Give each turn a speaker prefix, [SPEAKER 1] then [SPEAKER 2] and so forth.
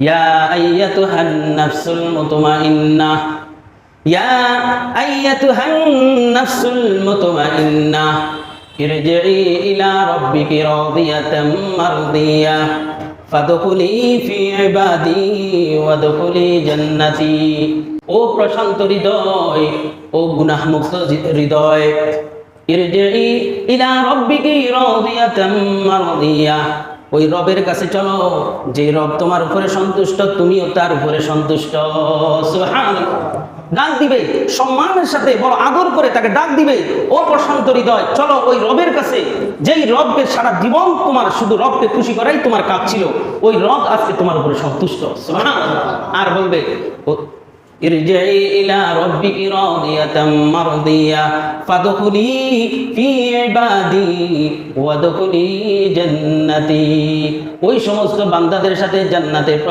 [SPEAKER 1] ইয়া আইয়াতুহান নাফসুল মুতমাইন্নাহ, ইয়া আইয়াতুহান নাফসুল মুতমাইন্নাহ ইরজিই ইলা রাব্বিকি রাদিয়াতাম মারদিয়াহ ফাদখুলি ফি ইবাদি ওয়াদখুলি জান্নাতি। ও প্রশান্ত হৃদয়, ও গুনাহমুক্ত হৃদয়, ইরজিই ইলা রাব্বিকি রাদিয়াতাম মারদিয়াহ, ওই রবের কাছে চলো যে রব তোমার উপরে সন্তুষ্ট, তুমিও তার উপরে সন্তুষ্ট। সুবহানাল্লাহ। ডাক দিবে সম্মানের সাথে, বড় আদর করে তাকে ডাক দিবে, ও প্রশান্ত হৃদয় চলো ওই রবের কাছে, যেই রবকে সারা জীবন তোমার শুধু রবকে খুশি করাই তোমার কাজ ছিল, ওই রব আজকে তোমার উপরে সন্তুষ্ট। সুবহানাল্লাহ। আর বলবে ইরজিই ইলা রাব্বিকি রাদিয়াতাম মারদিয়া ফাদখুলি ফি ইবাদি ওয়াদখুলি জান্নাতি। ওই সমস্ত বান্দাদের সাথে জান্নাতে